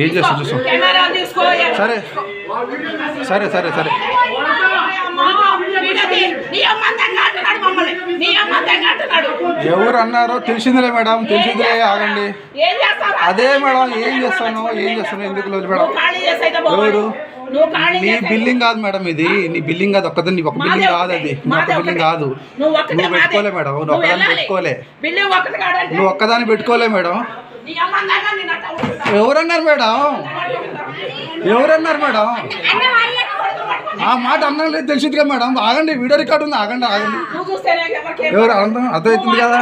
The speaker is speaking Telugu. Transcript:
ఏం చేస్తా చూస్తాం. సరే సరే సరే సరే ఎవరు అన్నారో తెలిసిందిలే మేడం, తెలిసిందిలే. ఆగండి. అదే మేడం, ఏం చేస్తాను ఎందుకు లేదు మేడం. ఎవరు నీ బిల్డింగ్ కాదు మేడం, ఇది నీ బిల్డింగ్ కాదు. ఒక్కదాన్ని నీ ఒక బిల్డింగ్ కాదు, అది నీ ఒక బిల్డింగ్ కాదు. నువ్వు పెట్టుకోలే మేడం, నువ్వు ఒక్కదాన్ని పెట్టుకోలే, నువ్వు ఒక్కదాన్ని పెట్టుకోలే మేడం. ఎవరన్నారు మేడం, ఎవరన్నారు మేడం? ఆ మాట అన్నం లేదు తెలిసిందిగా మేడం. ఆగండి, వీడియో రికార్డు ఉంది. ఆగండి ఆగండి. ఎవరు అర్థమవుతుంది కదా.